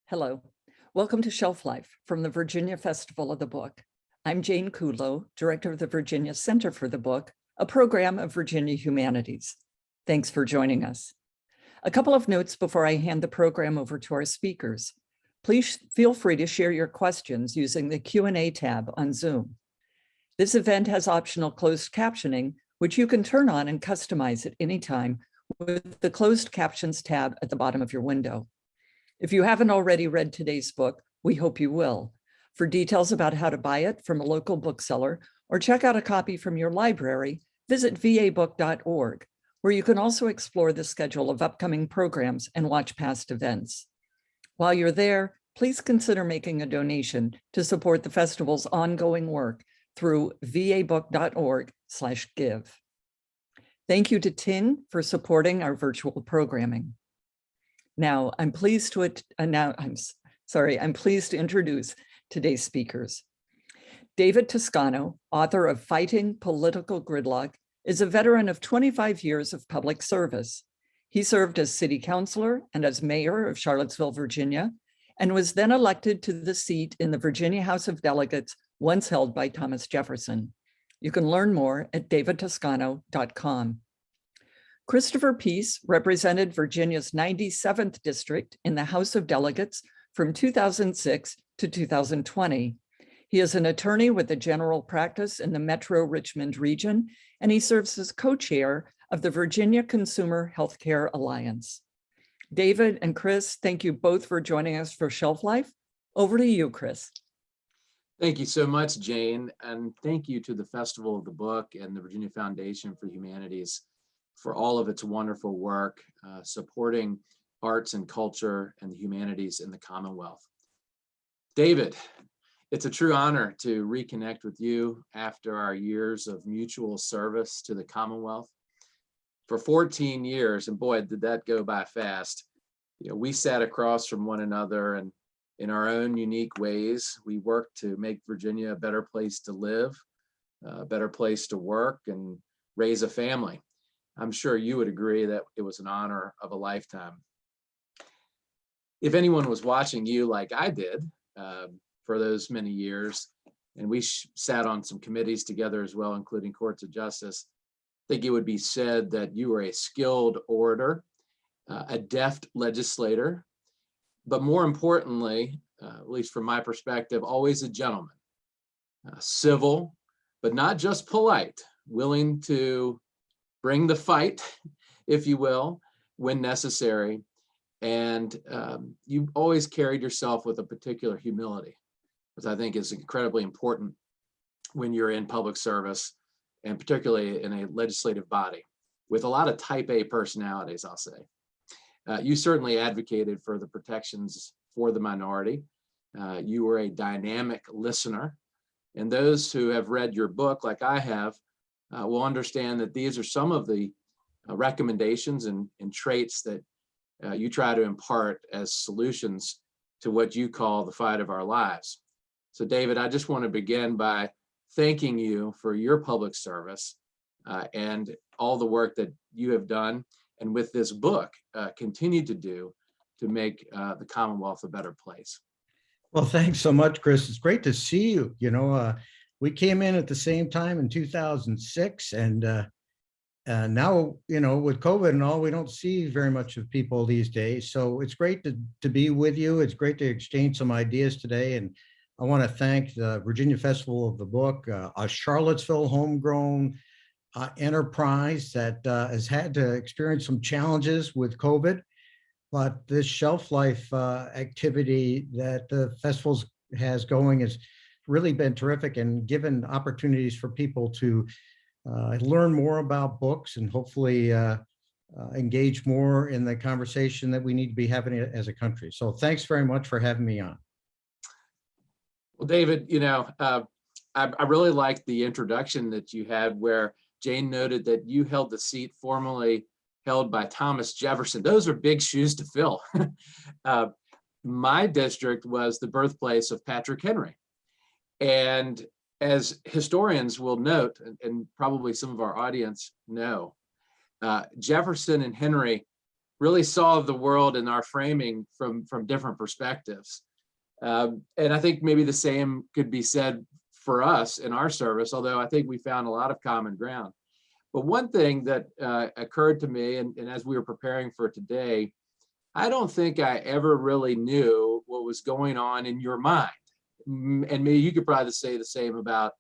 Hello. Welcome to Shelf Life from the Virginia Festival of the Book. I'm Jane Kudlow, Director of the Virginia Center for the Book, a program of Virginia Humanities. Thanks for joining us. A couple of notes before I hand the program over to our speakers. Please feel free to share your questions using the Q&A tab on Zoom. This event has optional closed captioning, which you can turn on and customize at any time with the closed captions tab at the bottom of your window. If you haven't already read today's book, we hope you will. For details about how to buy it from a local bookseller or check out a copy from your library, visit vabook.org, where you can also explore the schedule of upcoming programs and watch past events. While you're there, please consider making a donation to support the festival's ongoing work through vabook.org/give. Thank you to Ting for supporting our virtual programming. Now, I'm pleased to introduce today's speakers. David Toscano, author of Fighting Political Gridlock, is a veteran of 25 years of public service. He served as city councilor and as mayor of Charlottesville, Virginia, and was then elected to the seat in the Virginia House of Delegates, once held by Thomas Jefferson. You can learn more at davidtoscano.com. Christopher Peace represented Virginia's 97th district in the House of Delegates from 2006 to 2020. He is an attorney with a general practice in the Metro Richmond region, and he serves as co-chair of the Virginia Consumer Healthcare Alliance. David and Chris, thank you both for joining us for Shelf Life. Over to you, Chris. Thank you so much, Jane, and thank you to the Festival of the Book and the Virginia Foundation for Humanities for all of its wonderful work supporting arts and culture and the humanities in the Commonwealth. David, it's a true honor to reconnect with you after our years of mutual service to the Commonwealth. For 14 years, and boy, did that go by fast. We sat across from one another, and in our own unique ways, we worked to make Virginia a better place to live, a better place to work, and raise a family. I'm sure you would agree that it was an honor of a lifetime. If anyone was watching you like I did for those many years, and we sat on some committees together as well, including courts of justice, I think it would be said that you were a skilled orator, a deft legislator, but more importantly, at least from my perspective, always a gentleman, civil, but not just polite, willing to bring the fight, if you will, when necessary. And you always carried yourself with a particular humility, which I think is incredibly important when you're in public service, and particularly in a legislative body with a lot of type A personalities, I'll say. You certainly advocated for the protections for the minority. You were a dynamic listener. And those who have read your book, like I have, will understand that these are some of the recommendations and traits that you try to impart as solutions to what you call the fight of our lives. So David, I just want to begin by thanking you for your public service and all the work that you have done, and with this book continue to do to make the Commonwealth a better place. Well, thanks so much, Chris. It's great to see you. We came in at the same time in 2006, and now, with COVID and all, we don't see very much of people these days. So it's great to be with you. It's great to exchange some ideas today. And I want to thank the Virginia Festival of the Book, a Charlottesville homegrown enterprise that has had to experience some challenges with COVID. But this shelf life activity that the festival has going has really been terrific and given opportunities for people to learn more about books and hopefully engage more in the conversation that we need to be having as a country. So thanks very much for having me on. Well, David, I really liked the introduction that you had where Jane noted that you held the seat formerly held by Thomas Jefferson. Those are big shoes to fill. My district was the birthplace of Patrick Henry. And as historians will note, and probably some of our audience know, Jefferson and Henry really saw the world in our framing from different perspectives. And I think maybe the same could be said for us in our service, although I think we found a lot of common ground. But one thing that occurred to me, and as we were preparing for today, I don't think I ever really knew what was going on in your mind. And maybe you could probably say the same about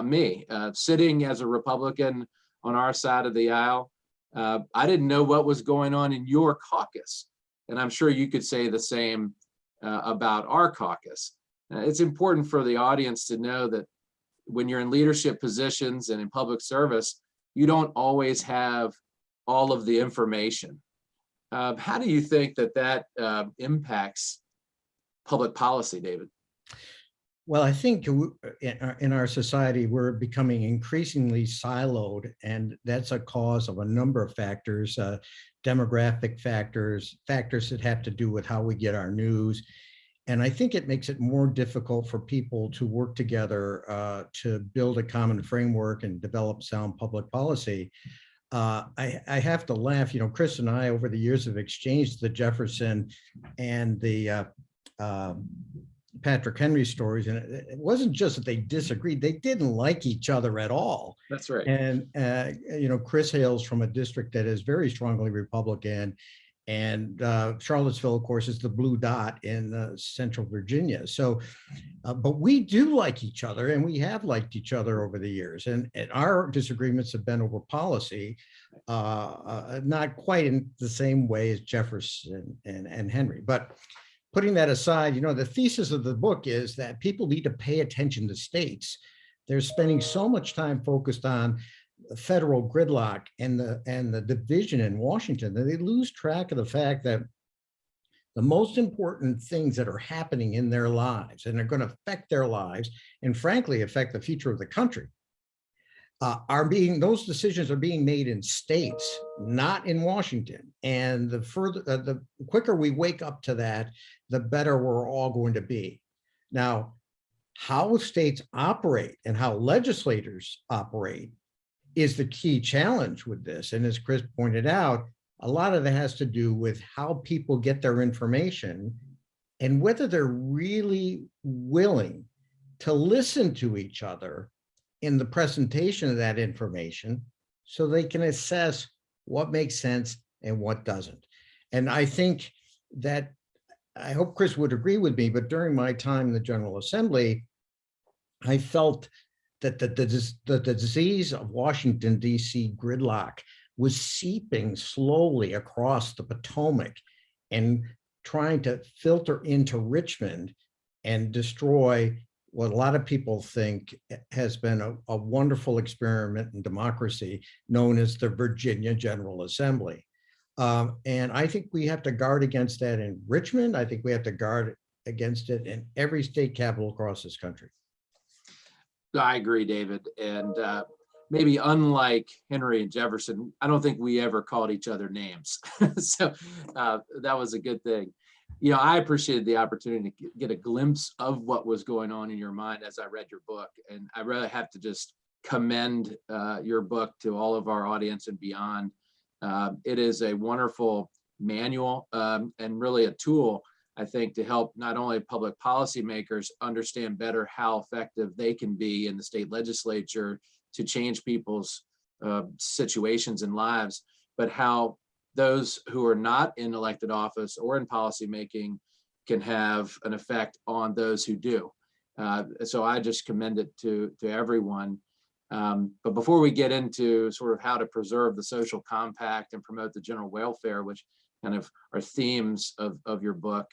me. Sitting as a Republican on our side of the aisle, I didn't know what was going on in your caucus. And I'm sure you could say the same about our caucus. It's important for the audience to know that when you're in leadership positions and in public service, you don't always have all of the information. How do you think that impacts public policy, David? Well, I think in our society, we're becoming increasingly siloed, and that's a cause of a number of factors, demographic factors, factors that have to do with how we get our news. And I think it makes it more difficult for people to work together to build a common framework and develop sound public policy. I have to laugh, Chris and I over the years have exchanged the Jefferson and the Patrick Henry stories, and it wasn't just that they disagreed, they didn't like each other at all. That's right. And Chris hails from a district that is very strongly Republican, and Charlottesville, of course, is the blue dot in central Virginia. So, but we do like each other, and we have liked each other over the years, and our disagreements have been over policy, not quite in the same way as Jefferson and Henry. But putting that aside, the thesis of the book is that people need to pay attention to states. They're spending so much time focused on federal gridlock and the division in Washington that they lose track of the fact that the most important things that are happening in their lives and are going to affect their lives and frankly affect the future of the country those decisions are being made in states, not in Washington. And the quicker we wake up to that, the better we're all going to be. Now, how states operate and how legislators operate is the key challenge with this. And as Chris pointed out, a lot of it has to do with how people get their information and whether they're really willing to listen to each other in the presentation of that information so they can assess what makes sense and what doesn't. And I think that, I hope Chris would agree with me, but during my time in the General Assembly, I felt that the disease of Washington, D.C. gridlock was seeping slowly across the Potomac and trying to filter into Richmond and destroy what a lot of people think has been a wonderful experiment in democracy known as the Virginia General Assembly. And I think we have to guard against that in Richmond. I think we have to guard against it in every state capital across this country. I agree, David. And maybe unlike Henry and Jefferson, I don't think we ever called each other names. So that was a good thing. I appreciated the opportunity to get a glimpse of what was going on in your mind as I read your book. And I really have to just commend your book to all of our audience and beyond. It is a wonderful manual and really a tool, I think, to help not only public policymakers understand better how effective they can be in the state legislature to change people's situations and lives, but how those who are not in elected office or in policymaking can have an effect on those who do. So I just commend it to everyone. But before we get into sort of how to preserve the social compact and promote the general welfare, which kind of are themes of your book,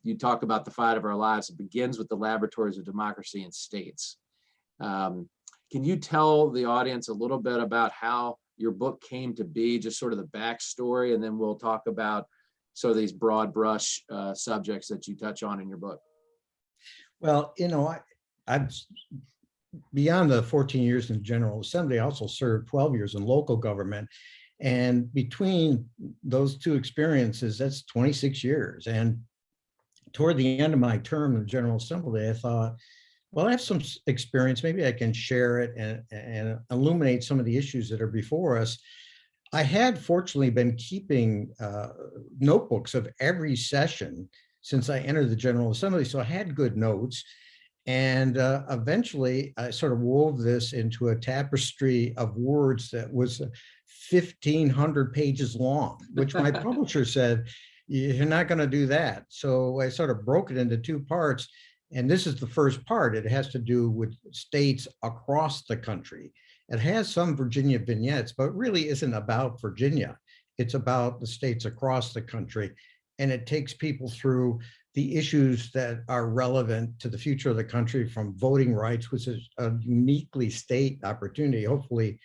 you talk about the fight of our lives. It begins with the laboratories of democracy in states. Can you tell the audience a little bit about how your book came to be, just sort of the backstory, and then we'll talk about sort of these broad brush subjects that you touch on in your book? Well, I've beyond the 14 years in the General Assembly, I also served 12 years in local government. And between those two experiences, that's 26 years. And toward the end of my term in the General Assembly, I thought, well, I have some experience. Maybe I can share it and illuminate some of the issues that are before us. I had fortunately been keeping notebooks of every session since I entered the General Assembly, so I had good notes. And eventually, I sort of wove this into a tapestry of words that was 1,500 pages long, which my publisher said, you're not going to do that. So I sort of broke it into two parts. And this is the first part. It has to do with states across the country. It has some Virginia vignettes, but really isn't about Virginia. It's about the states across the country. And it takes people through the issues that are relevant to the future of the country, from voting rights, which is a uniquely state opportunity. Hopefully,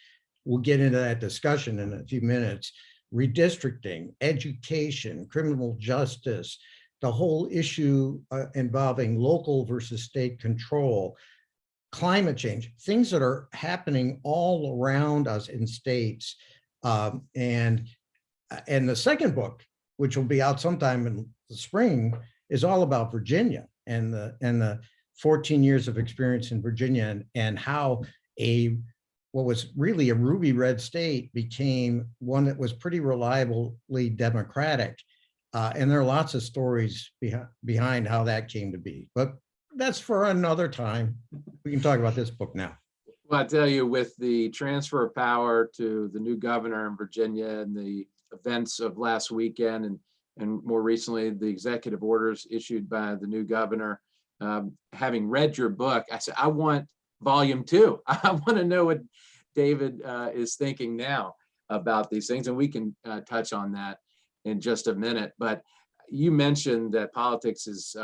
we'll get into that discussion in a few minutes. Redistricting, education, criminal justice, the whole issue involving local versus state control, climate change, things that are happening all around us in states. And the second book, which will be out sometime in the spring, is all about Virginia and the 14 years of experience in Virginia, and how what was really a ruby red state became one that was pretty reliably Democratic. And there are lots of stories behind how that came to be, but that's for another time. We can talk about this book now. Well, I tell you, with the transfer of power to the new governor in Virginia and the events of last weekend, and more recently, the executive orders issued by the new governor, having read your book, I said, I want volume 2. I want to know what David is thinking now about these things, and we can touch on that in just a minute. But you mentioned that politics is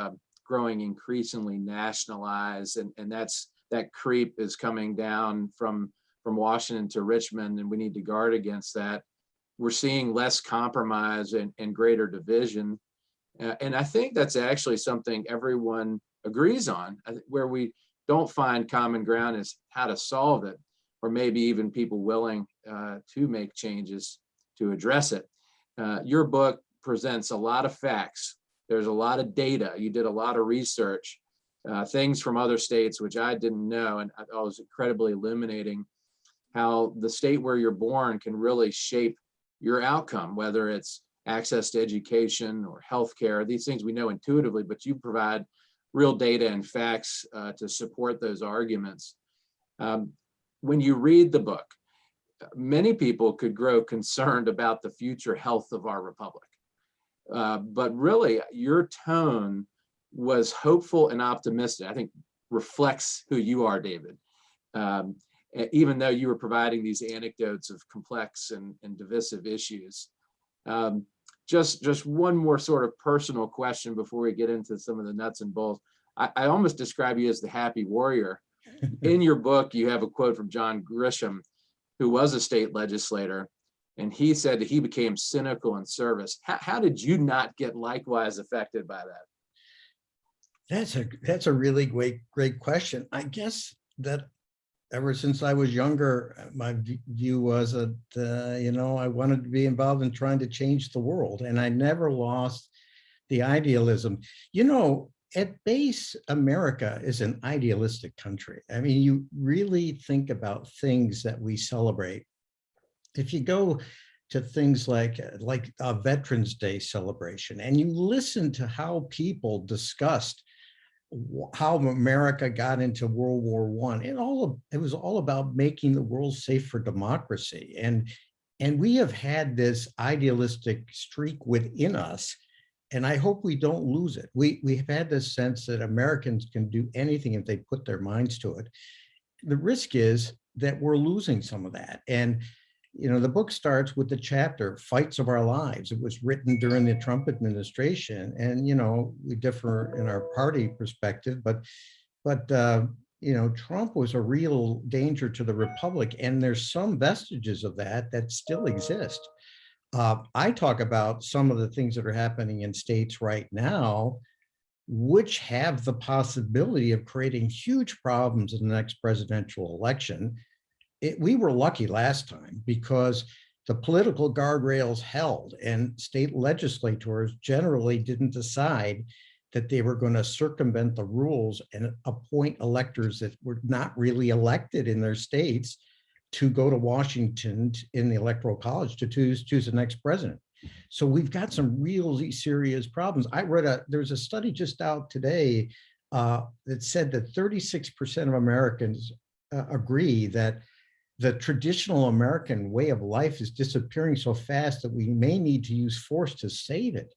growing increasingly nationalized, and that creep is coming down from Washington to Richmond, and we need to guard against that. We're seeing less compromise and greater division. And I think that's actually something everyone agrees on. Where we don't find common ground is how to solve it, or maybe even people willing to make changes to address it. Your book presents a lot of facts. There's a lot of data. You did a lot of research, things from other states, which I didn't know. And I thought it was incredibly illuminating how the state where you're born can really shape your outcome, whether it's access to education or healthcare. These things we know intuitively, but you provide real data and facts to support those arguments. When you read the book, many people could grow concerned about the future health of our republic. But really, your tone was hopeful and optimistic. I think reflects who you are, David. Even though you were providing these anecdotes of complex and divisive issues. Just one more sort of personal question before we get into some of the nuts and bolts. I almost describe you as the happy warrior. In your book, you have a quote from John Grisham, who was a state legislator, and he said that he became cynical in service. How did you not get likewise affected by that? That's a really great question. I guess that ever since I was younger, my view was that, I wanted to be involved in trying to change the world, and I never lost the idealism. At base, America is an idealistic country. I mean, you really think about things that we celebrate. If you go to things like a Veterans Day celebration, and you listen to how people discussed how America got into World War I. It was all about making the world safe for democracy. And we have had this idealistic streak within us, and I hope we don't lose it. We've had this sense that Americans can do anything if they put their minds to it. The risk is that we're losing some of that. And the book starts with the chapter, Fights of Our Lives. It was written during the Trump administration. And, we differ in our party perspective, but Trump was a real danger to the republic. And there's some vestiges of that still exist. I talk about some of the things that are happening in states right now, which have the possibility of creating huge problems in the next presidential election. We were lucky last time because the political guardrails held, and state legislators generally didn't decide that they were going to circumvent the rules and appoint electors that were not really elected in their states to go to Washington in the Electoral College to choose the next president. So we've got some really serious problems. There's a study just out today that said that 36% of Americans agree that the traditional American way of life is disappearing so fast that we may need to use force to save it.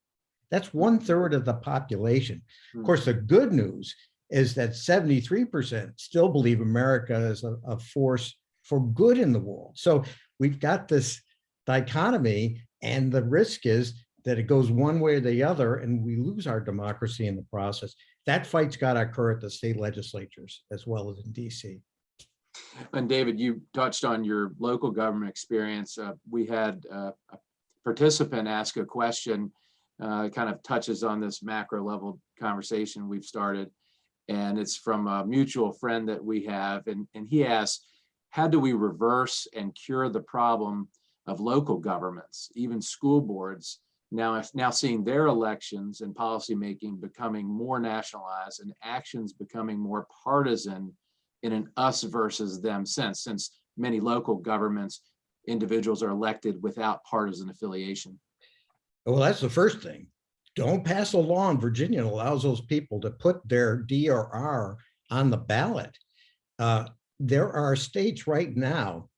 That's 1/3 of the population. Of course, the good news is that 73% still believe America is a force for good in the world. So we've got this dichotomy, and the risk is that it goes one way or the other, and we lose our democracy in the process. That fight's got to occur at the state legislatures as well as in DC. And David, you touched on your local government experience. We had a participant ask a question, kind of touches on this macro level conversation we've started. And it's from a mutual friend that we have. And he asked, how do we reverse and cure the problem of local governments, even school boards, now seeing their elections and policymaking becoming more nationalized and actions becoming more partisan in an us versus them sense, since many local governments, individuals are elected without partisan affiliation? Well, that's the first thing. Don't pass a law in Virginia that allows those people to put their D or R on the ballot. There are states right now,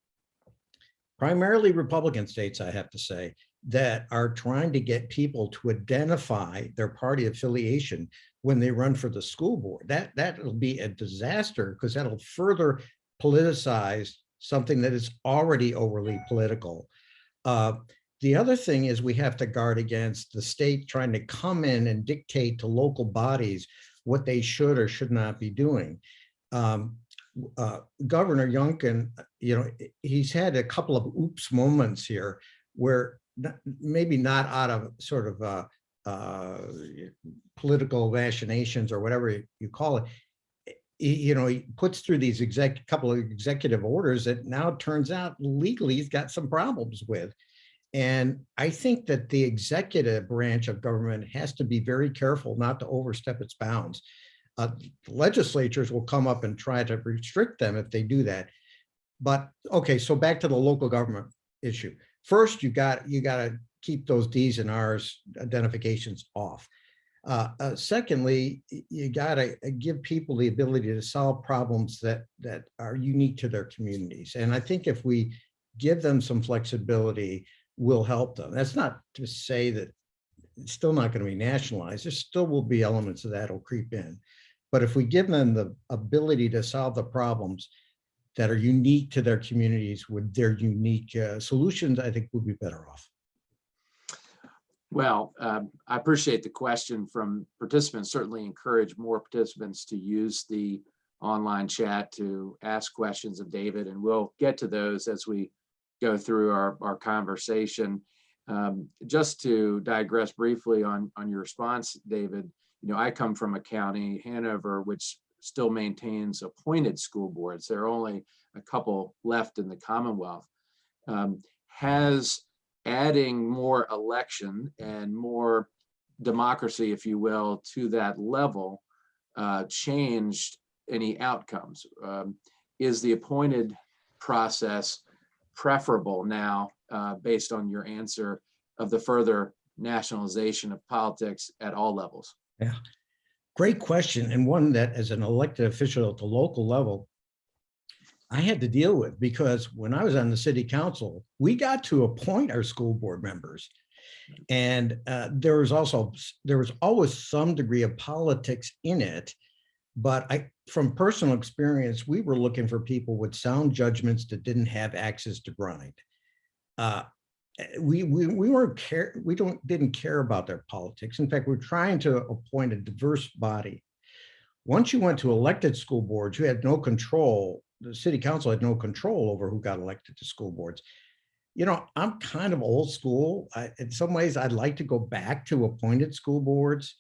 primarily Republican states, I have to say, that are trying to get people to identify their party affiliation when they run for the school board. That'll be a disaster, because that'll further politicize something that is already overly political. The other thing is we have to guard against the state trying to come in and dictate to local bodies what they should or should not be doing. Governor Youngkin, he's had a couple of oops moments here where maybe not out of sort of political machinations or whatever you call it. He puts through these couple of executive orders that now turns out legally he's got some problems with. And I think that the executive branch of government has to be very careful not to overstep its bounds. Legislatures will come up and try to restrict them if they do that. But okay, so back to the local government issue. First, you got to keep those D's and R's identifications off. Secondly, you got to give people the ability to solve problems that are unique to their communities. And I think if we give them some flexibility, we'll help them. That's not to say that it's still not going to be nationalized. There still will be elements of that will creep in. But if we give them the ability to solve the problems that are unique to their communities with their unique solutions, I think we'll be better off. Well, I appreciate the question from participants. Certainly encourage more participants to use the online chat to ask questions of David, and we'll get to those as we go through our conversation. Just to digress briefly on your response, David, I come from a county, Hanover, which still maintains appointed school boards. There are only a couple left in the Commonwealth. Has adding more election and more democracy, if you will, to that level changed any outcomes? Is the appointed process preferable now, based on your answer of the further nationalization of politics at all levels? Yeah, great question, and one that as an elected official at the local level, I had to deal with, because when I was on the city council, we got to appoint our school board members. And there was always some degree of politics in it. But from personal experience, we were looking for people with sound judgments that didn't have axes to grind. We didn't care about their politics. In fact, we're trying to appoint a diverse body. Once you went to elected school boards, you had no control. The city council had no control over who got elected to school boards. I'm kind of old school. In some ways, I'd like to go back to appointed school boards,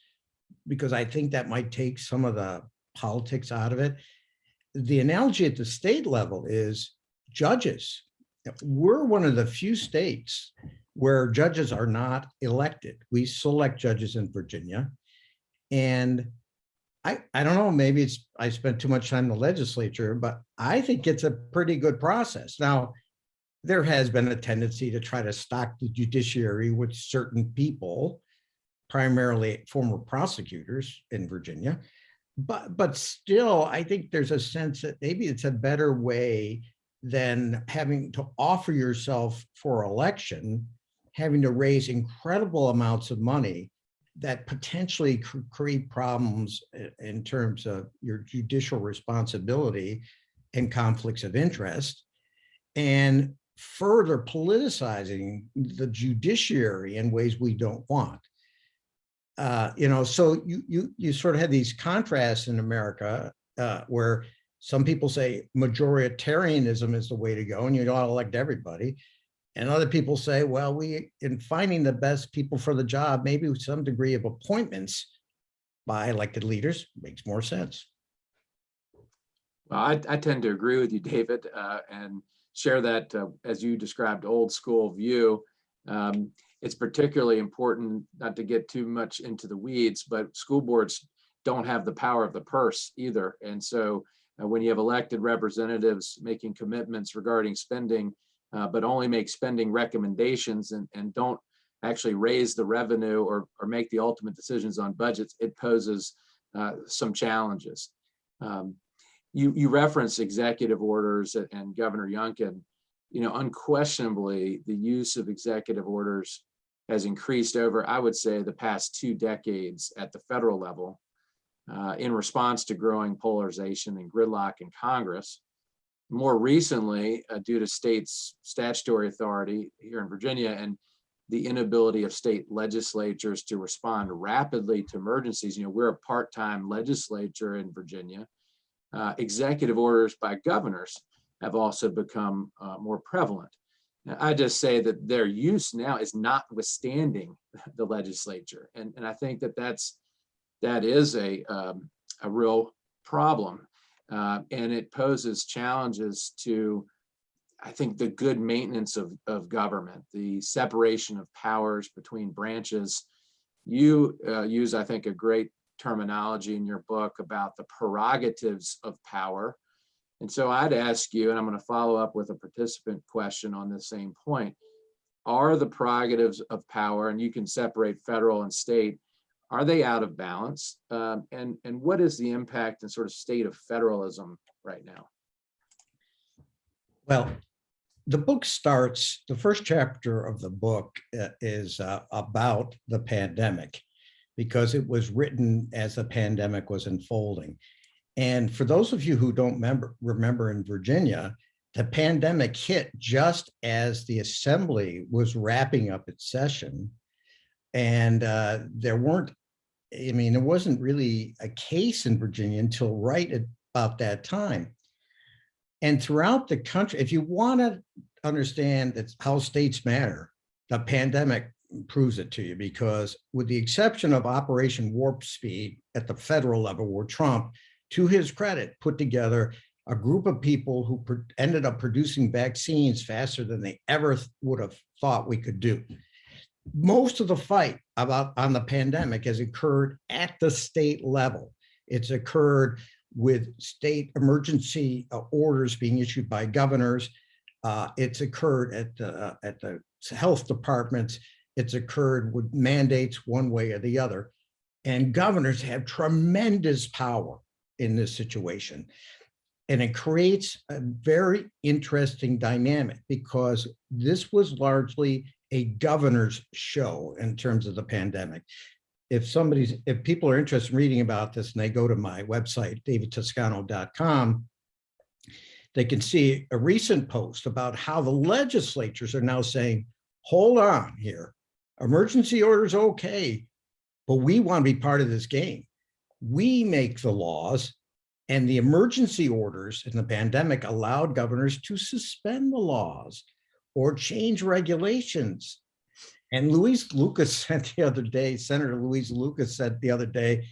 because I think that might take some of the politics out of it. The analogy at the state level is judges. We're one of the few states where judges are not elected. We select judges in Virginia. And I don't know, maybe I spent too much time in the legislature, but I think it's a pretty good process. Now, there has been a tendency to try to stock the judiciary with certain people, primarily former prosecutors in Virginia. But still, I think there's a sense that maybe it's a better way than having to offer yourself for election, having to raise incredible amounts of money that potentially could create problems in terms of your judicial responsibility and conflicts of interest, and further politicizing the judiciary in ways we don't want. So you sort of have these contrasts in America where some people say majoritarianism is the way to go and you ought to elect everybody. And other people say, well, in finding the best people for the job, maybe with some degree of appointments by elected leaders makes more sense. Well, I tend to agree with you, David, and share that, as you described, old school view. It's particularly important not to get too much into the weeds, but school boards don't have the power of the purse either. And so when you have elected representatives making commitments regarding spending, but only make spending recommendations and don't actually raise the revenue or make the ultimate decisions on budgets, it poses some challenges. You reference executive orders and Governor Youngkin. Unquestionably, the use of executive orders has increased over, I would say, the past 2 decades at the federal level in response to growing polarization and gridlock in Congress. More recently, due to states' statutory authority here in Virginia and the inability of state legislatures to respond rapidly to emergencies, we're a part-time legislature in Virginia. Executive orders by governors have also become more prevalent. Now, I just say that their use now is notwithstanding the legislature, and I think that is a real problem, and it poses challenges to, I think, the good maintenance of government, the separation of powers between branches. You use, I think, a great terminology in your book about the prerogatives of power. And so I'd ask you, and I'm going to follow up with a participant question on the same point, are the prerogatives of power, and you can separate federal and state, are they out of balance? And what is the impact and sort of state of federalism right now? Well, the book starts, the first chapter of the book is about the pandemic, because it was written as the pandemic was unfolding. And for those of you who don't remember in Virginia, the pandemic hit just as the assembly was wrapping up its session. And there wasn't really a case in Virginia until right at about that time. And throughout the country, if you want to understand that's how states matter, the pandemic proves it to you, because with the exception of Operation Warp Speed at the federal level, where Trump, to his credit, put together a group of people who ended up producing vaccines faster than they ever would have thought we could do. Most of the fight on the pandemic has occurred at the state level. It's occurred with state emergency orders being issued by governors. It's occurred at the health departments. It's occurred with mandates one way or the other. And governors have tremendous power in this situation. And it creates a very interesting dynamic, because this was largely a governor's show in terms of the pandemic. If people are interested in reading about this and they go to my website, davidtoscano.com, they can see a recent post about how the legislatures are now saying, hold on here, emergency orders, okay, but we want to be part of this game. We make the laws, and the emergency orders in the pandemic allowed governors to suspend the laws or change regulations. And Louise Lucas said the other day, Senator Louise Lucas said the other day,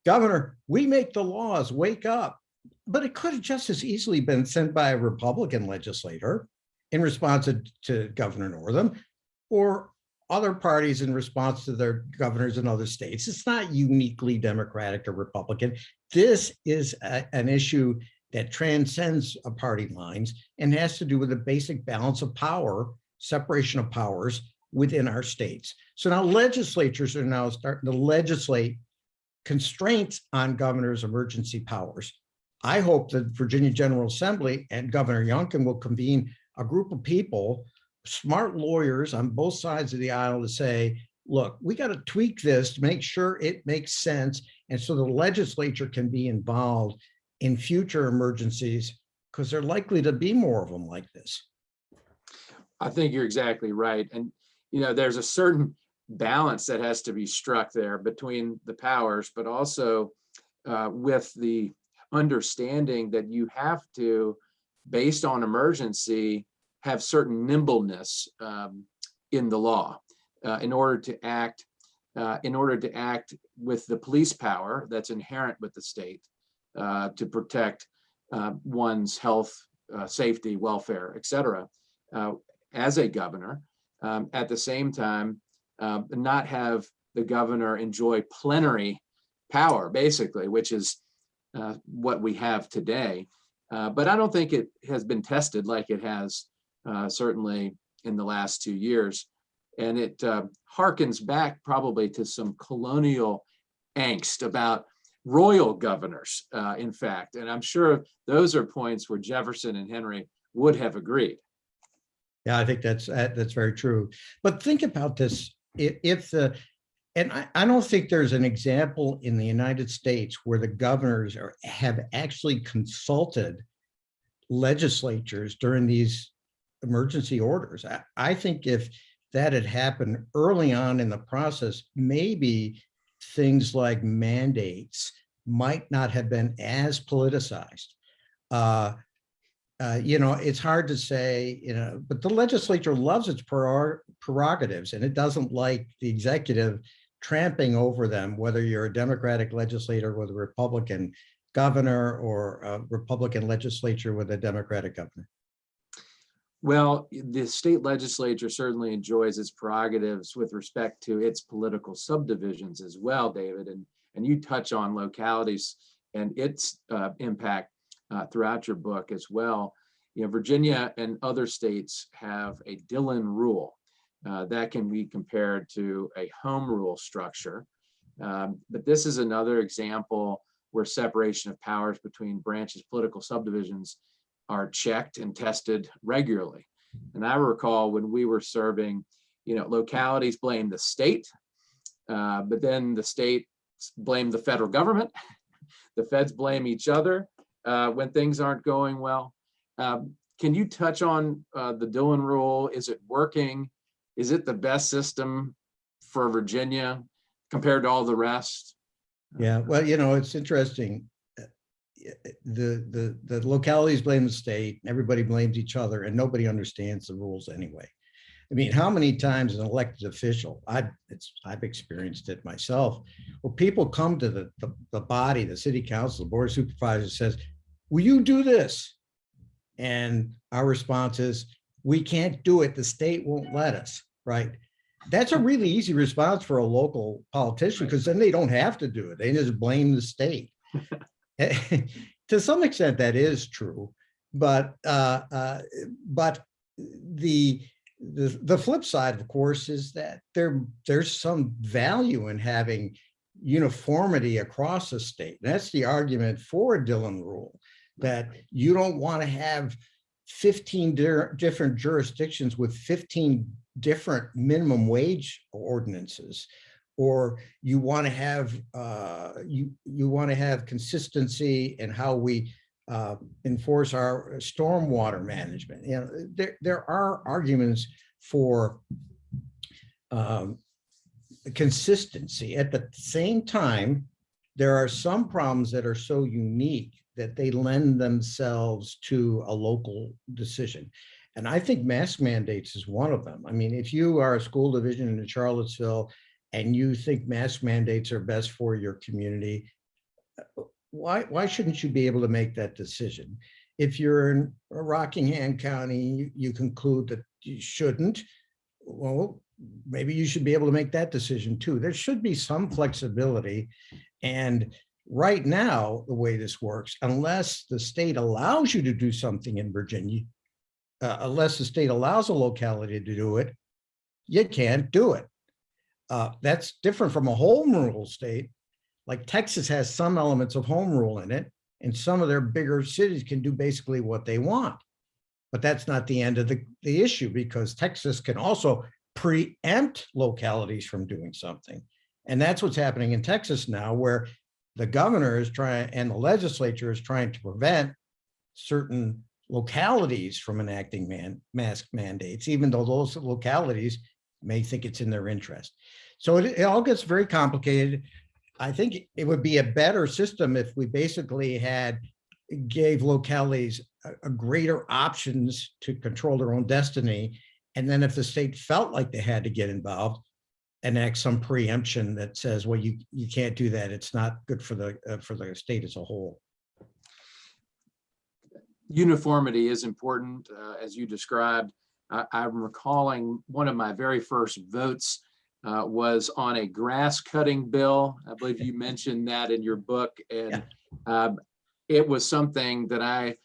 Governor, we make the laws, wake up. But it could have just as easily been sent by a Republican legislator in response to Governor Northam, or other parties in response to their governors in other states. It's not uniquely Democratic or Republican. This is an issue that transcends party lines and has to do with the basic balance of power, separation of powers within our states. So now legislatures are now starting to legislate constraints on governors' emergency powers. I hope that Virginia General Assembly and Governor Youngkin will convene a group of people, smart lawyers on both sides of the aisle, to say, look, we got to tweak this to make sure it makes sense. And so the legislature can be involved in future emergencies, because there are likely to be more of them like this. I think you're exactly right. And, there's a certain balance that has to be struck there between the powers, but also with the understanding that you have to, based on emergency, have certain nimbleness in the law in order to act with the police power that's inherent with the state to protect one's health, safety, welfare, et cetera, as a governor. At the same time, not have the governor enjoy plenary power, basically, which is what we have today. But I don't think it has been tested like it has certainly in the last 2 years. And it harkens back probably to some colonial angst about royal governors, in fact. And I'm sure those are points where Jefferson and Henry would have agreed. Yeah, I think that's very true. But think about this. I don't think there's an example in the United States where the governors have actually consulted legislatures during these emergency orders. I think if that had happened early on in the process, maybe things like mandates might not have been as politicized. It's hard to say, but the legislature loves its prerogatives, and it doesn't like the executive tramping over them, whether you're a Democratic legislator with a Republican governor or a Republican legislature with a Democratic governor. Well, the state legislature certainly enjoys its prerogatives with respect to its political subdivisions as well, David. And you touch on localities and its impact throughout your book as well. Virginia and other states have a Dillon rule that can be compared to a home rule structure. But this is another example where separation of powers between branches, political subdivisions, are checked and tested regularly. And I recall when we were serving, localities blame the state, but then the state blame the federal government. The feds blame each other when things aren't going well. Can you touch on the Dillon rule? Is it working? Is it the best system for Virginia compared to all the rest? Yeah, well, it's interesting. The localities blame the state, everybody blames each other, and nobody understands the rules anyway. I mean, how many times an elected official, I've experienced it myself, where people come to the body, the city council, the board of supervisors says, will you do this? And our response is, we can't do it. The state won't let us, right? That's a really easy response for a local politician, because then they don't have to do it. They just blame the state. To some extent, that is true, but the flip side, of course, is that there's some value in having uniformity across the state. That's the argument for a Dillon rule, that you don't want to have 15 different jurisdictions with 15 different minimum wage ordinances, or you want to have you want to have consistency in how we enforce our stormwater management. There are arguments for consistency. At the same time, there are some problems that are so unique that they lend themselves to a local decision. And I think mask mandates is one of them. I mean, if you are a school division in Charlottesville and you think mask mandates are best for your community, why shouldn't you be able to make that decision? If you're in Rockingham County, you conclude that you shouldn't, well, maybe you should be able to make that decision too. There should be some flexibility. And right now, the way this works, unless the state allows you to do something in Virginia, unless the state allows a locality to do it, you can't do it. That's different from a home rule state. Like Texas has some elements of home rule in it, and some of their bigger cities can do basically what they want. But that's not the end of the issue, because Texas can also preempt localities from doing something. And that's what's happening in Texas now, where the governor is trying and the legislature is trying to prevent certain localities from enacting mask mandates, even though those localities may think it's in their interest. So it all gets very complicated. I think it would be a better system if we basically gave localities a greater options to control their own destiny. And then if the state felt like they had to get involved, enact some preemption that says, well, you can't do that. It's not good for the state as a whole. Uniformity is important, as you described. I'm recalling one of my very first votes was on a grass cutting bill. I believe you mentioned that in your book. And it was something that I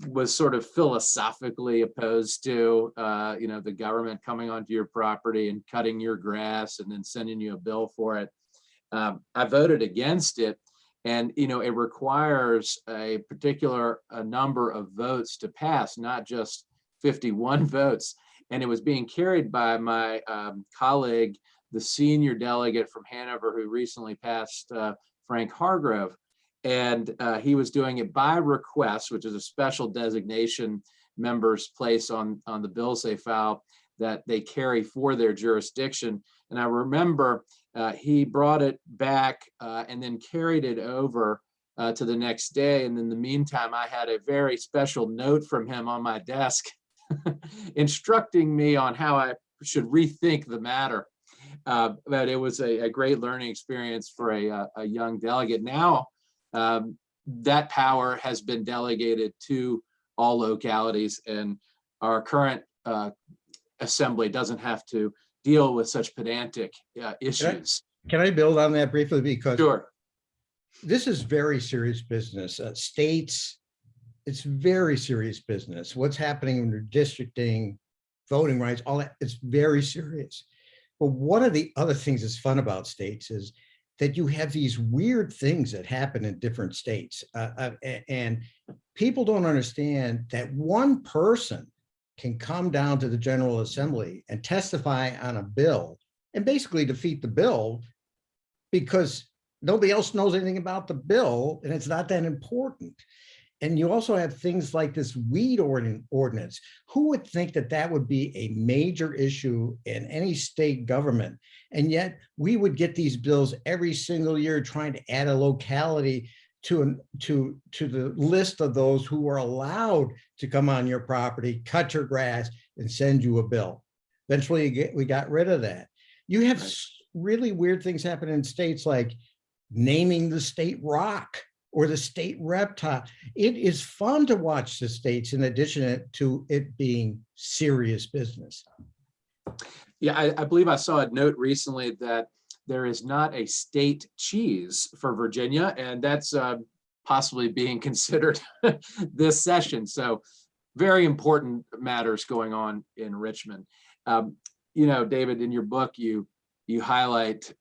was sort of philosophically opposed to, the government coming onto your property and cutting your grass and then sending you a bill for it. I voted against it. And, it requires a particular number of votes to pass, not just 51 votes. And it was being carried by my colleague, the senior delegate from Hanover, who recently passed, Frank Hargrove. And he was doing it by request, which is a special designation members place on the bills they file that they carry for their jurisdiction. And I remember he brought it back and then carried it over to the next day. And in the meantime, I had a very special note from him on my desk instructing me on how I should rethink the matter. But it was a great learning experience for a young delegate. Now, that power has been delegated to all localities, and our current assembly doesn't have to deal with such pedantic issues. Can I build on that briefly? Because sure. This is very serious business. States, it's very serious business. What's happening in redistricting, voting rights, all that, it's very serious. But one of the other things that's fun about states is that you have these weird things that happen in different states. And people don't understand that one person can come down to the General Assembly and testify on a bill and basically defeat the bill because nobody else knows anything about the bill and it's not that important. And you also have things like this weed ordinance. Who would think that that would be a major issue in any state government? And yet we would get these bills every single year trying to add a locality to the list of those who are allowed to come on your property, cut your grass, and send you a bill. Eventually, we got rid of that. You have really weird things happen in states like naming the state rock or the state reptile. It is fun to watch the states in addition to it being serious business. Yeah, I believe I saw a note recently that there is not a state cheese for Virginia, and that's possibly being considered this session. So very important matters going on in Richmond. David, in your book, you highlight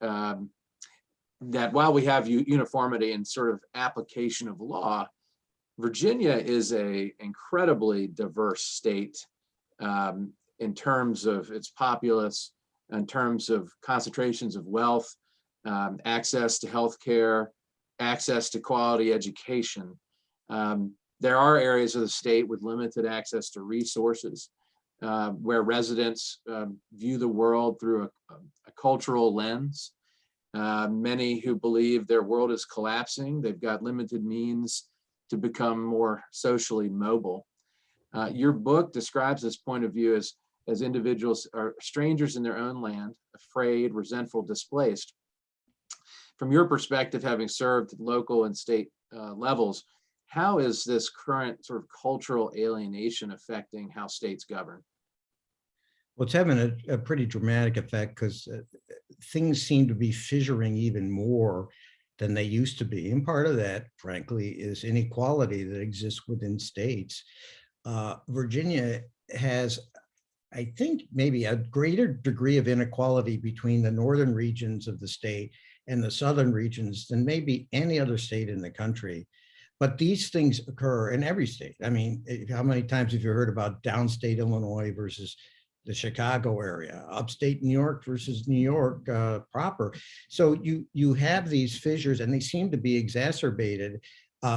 that while we have uniformity and sort of application of law, Virginia is a incredibly diverse state in terms of its populace, in terms of concentrations of wealth, access to healthcare, access to quality education. There are areas of the state with limited access to resources, where residents view the world through a cultural lens. Many who believe their world is collapsing, they've got limited means to become more socially mobile. Your book describes this point of view as individuals are strangers in their own land, afraid, resentful, displaced. From your perspective, having served at local and state levels, how is this current sort of cultural alienation affecting how states govern? Well, it's having a pretty dramatic effect because things seem to be fissuring even more than they used to be. And part of that, frankly, is inequality that exists within states. Virginia has, I think, maybe a greater degree of inequality between the northern regions of the state and the southern regions than maybe any other state in the country. But these things occur in every state. I mean, how many times have you heard about downstate Illinois versus the Chicago area, upstate New York versus New York proper? So you have these fissures, and they seem to be exacerbated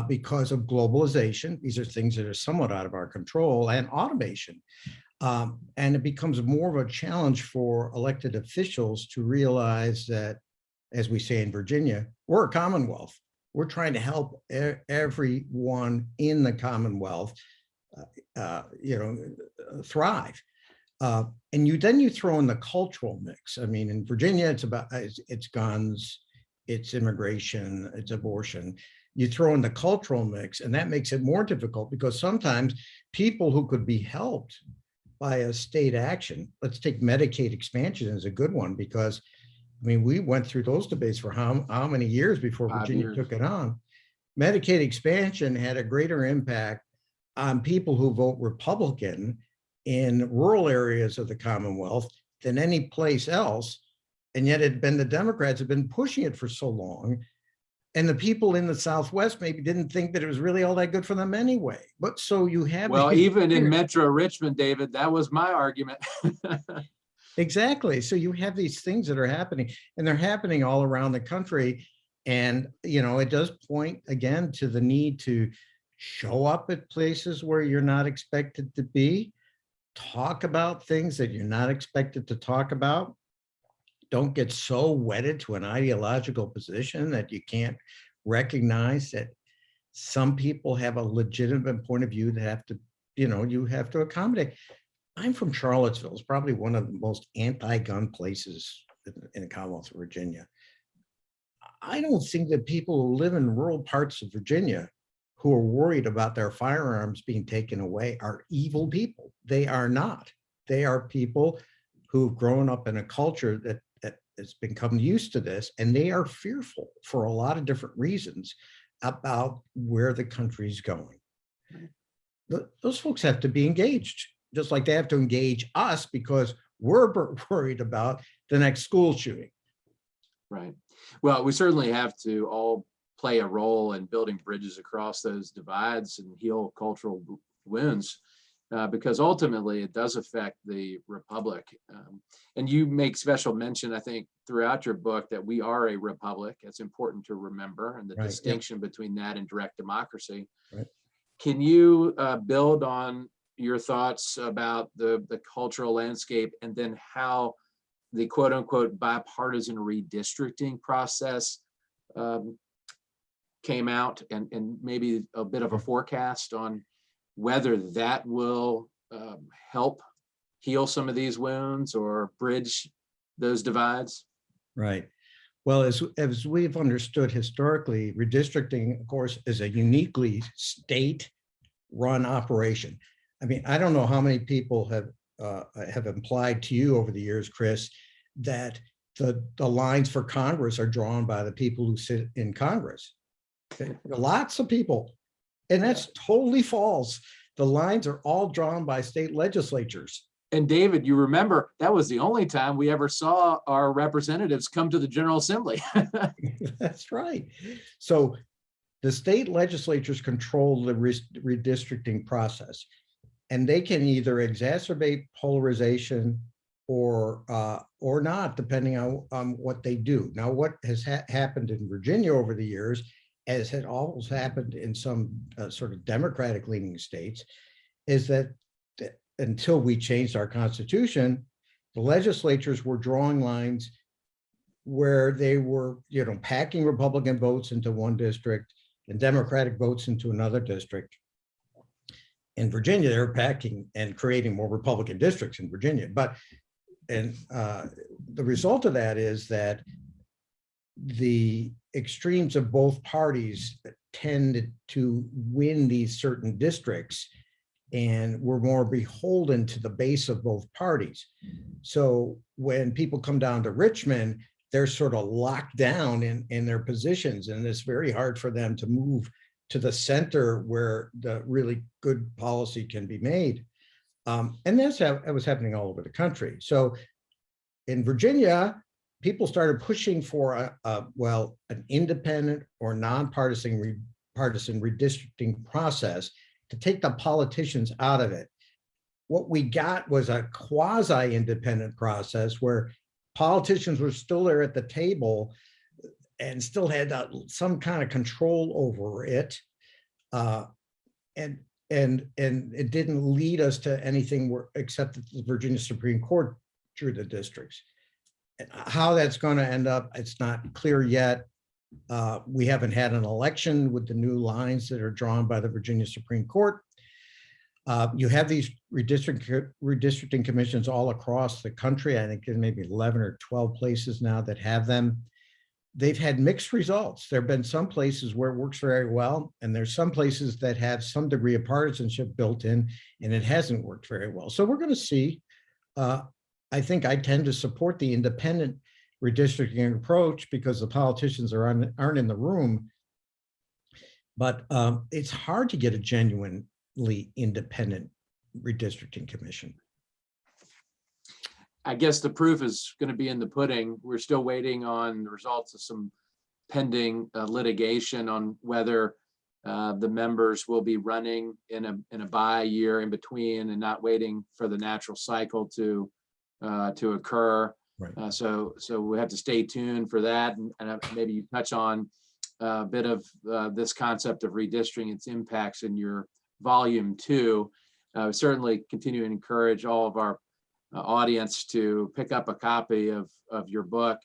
because of globalization. These are things that are somewhat out of our control, and automation. And it becomes more of a challenge for elected officials to realize that, as we say in Virginia, we're a Commonwealth. We're trying to help everyone in the Commonwealth, thrive. And you throw in the cultural mix. I mean, in Virginia, it's guns, it's immigration, it's abortion. You throw in the cultural mix, and that makes it more difficult because sometimes people who could be helped by a state action, let's take Medicaid expansion as a good one, because I mean, we went through those debates for how many years before Virginia took it on. Medicaid expansion had a greater impact on people who vote Republican in rural areas of the Commonwealth than any place else. And yet the Democrats have been pushing it for so long. And the people in the Southwest maybe didn't think that it was really all that good for them anyway. But so you have— Well, even in Metro Richmond, David, that was my argument. Exactly. So you have these things that are happening, and they're happening all around the country. And, it does point again to the need to show up at places where you're not expected to be, talk about things that you're not expected to talk about. Don't get so wedded to an ideological position that you can't recognize that some people have a legitimate point of view that you have to accommodate. I'm from Charlottesville. It's probably one of the most anti-gun places in the Commonwealth of Virginia. I don't think that people who live in rural parts of Virginia who are worried about their firearms being taken away are evil people. They are not. They are people who've grown up in a culture that has become used to this, and they are fearful for a lot of different reasons about where the country's going. Those folks have to be engaged, just like they have to engage us because we're worried about the next school shooting. Right. Well, we certainly have to all play a role in building bridges across those divides and heal cultural wounds, because ultimately it does affect the republic. And you make special mention, I think, throughout your book that we are a republic. It's important to remember, and the distinction between that and direct democracy. Right. Can you build on your thoughts about the cultural landscape, and then how the quote unquote bipartisan redistricting process came out, and maybe a bit of a forecast on whether that will help heal some of these wounds or bridge those divides? Right. Well, as we've understood historically, redistricting, of course, is a uniquely state-run operation. I mean, I don't know how many people have implied to you over the years, Chris, that the lines for Congress are drawn by the people who sit in Congress. Okay? Lots of people, and that's totally false. The lines are all drawn by state legislatures. And David, you remember that was the only time we ever saw our representatives come to the General Assembly. That's right. So the state legislatures control the redistricting process, and they can either exacerbate polarization or not, depending on what they do. Now, what has happened in Virginia over the years, as had always happened in some sort of Democratic-leaning states, is that until we changed our constitution, the legislatures were drawing lines where they were, packing Republican votes into one district and Democratic votes into another district. In Virginia, they were packing and creating more Republican districts in Virginia. The result of that is that the extremes of both parties tended to win these certain districts, and we're more beholden to the base of both parties. So when people come down to Richmond, they're sort of locked down in their positions, and it's very hard for them to move to the center where the really good policy can be made. And that's how it was happening all over the country. So in Virginia, people started pushing for an independent or nonpartisan redistricting process to take the politicians out of it. What we got was a quasi-independent process where politicians were still there at the table and still had some kind of control over it. And it didn't lead us to anything except the Virginia Supreme Court drew the districts. How that's going to end up, it's not clear yet. We haven't had an election with the new lines that are drawn by the Virginia Supreme Court. You have these redistricting commissions all across the country. I think there's maybe 11 or 12 places now that have them. They've had mixed results. There have been some places where it works very well, and there's some places that have some degree of partisanship built in, and it hasn't worked very well. So we're going to see. I think I tend to support the independent redistricting approach because the politicians aren't in the room, but it's hard to get a genuinely independent redistricting commission. I guess the proof is going to be in the pudding. We're still waiting on the results of some pending litigation on whether the members will be running in a bi-year in between and not waiting for the natural cycle to occur. Right. So we have to stay tuned for that, and maybe you touch on a bit of this concept of redistricting, its impacts in your volume 2. Certainly continue to encourage all of our audience to pick up a copy of your book.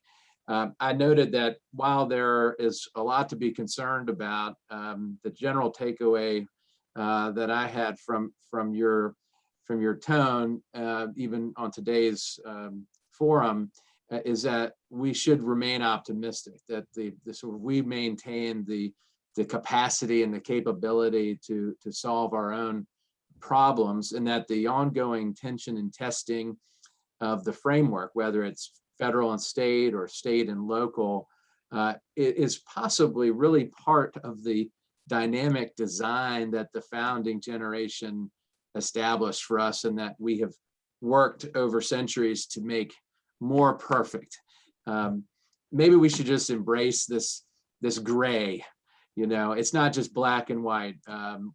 I noted that while there is a lot to be concerned about, the general takeaway that I had from your tone, even on today's forum, is that we should remain optimistic, that we maintain the capacity and the capability to solve our own problems, and that the ongoing tension and testing of the framework, whether it's federal and state or state and local, it is possibly really part of the dynamic design that the founding generation established for us, and that we have worked over centuries to make more perfect. Maybe we should just embrace this gray. It's not just black and white.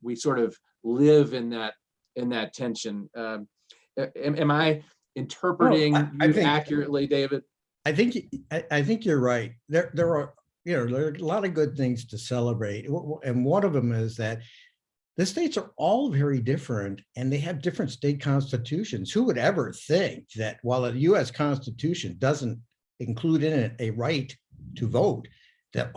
We sort of live in that tension. Am I interpreting you accurately, David? I think you're right. There are a lot of good things to celebrate, and one of them is that the states are all very different, and they have different state constitutions. Who would ever think that while the U.S. Constitution doesn't include in it a right to vote, that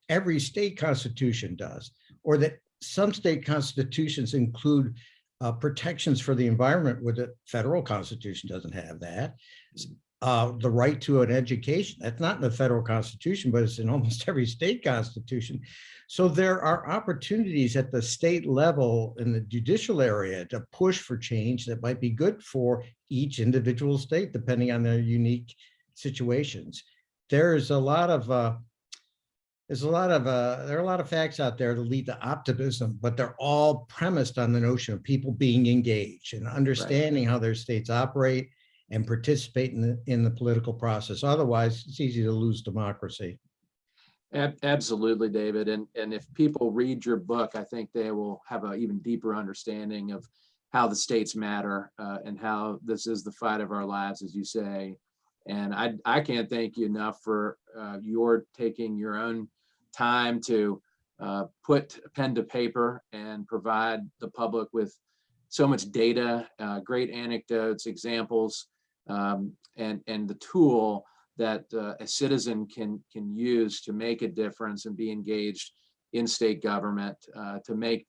every state constitution does, or that some state constitutions include protections for the environment where the federal constitution doesn't have that. The right to an education, that's not in the federal constitution, but it's in almost every state constitution. So there are opportunities at the state level in the judicial area to push for change that might be good for each individual state, depending on their unique situations. There are a lot of facts out there that lead to optimism, but they're all premised on the notion of people being engaged and understanding how their states operate and participate in the political process. Otherwise, it's easy to lose democracy. Absolutely, David. And if people read your book, I think they will have an even deeper understanding of how the states matter and how this is the fight of our lives, as you say. And I can't thank you enough for your taking your own time to put pen to paper and provide the public with so much data, great anecdotes, examples, and the tool that a citizen can use to make a difference and be engaged in state government to make,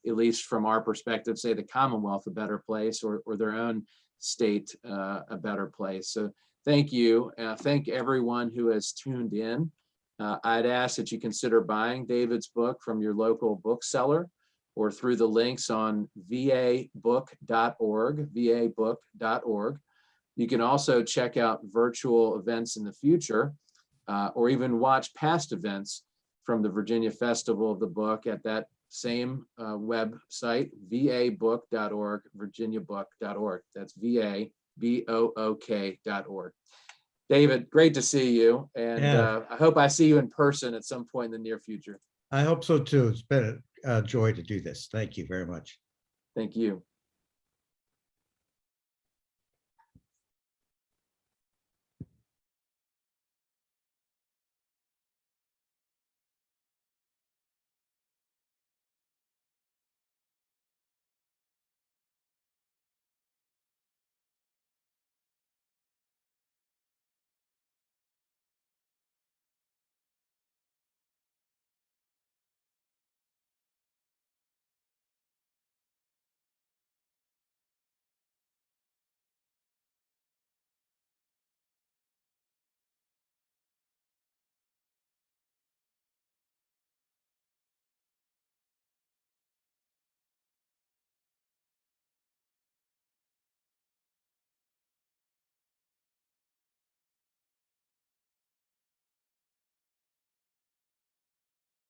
at least from our perspective, say the Commonwealth a better place, or their own state a better place. So thank you. Thank everyone who has tuned in. I'd ask that you consider buying David's book from your local bookseller. or through the links on vabook.org, vabook.org. You can also check out virtual events in the future, or even watch past events from the Virginia Festival of the Book at that same website, vabook.org, virginiabook.org. That's vabook.org. David, great to see you. And I hope I see you in person at some point in the near future. I hope so too. It's been a joy to do this. Thank you very much. Thank you.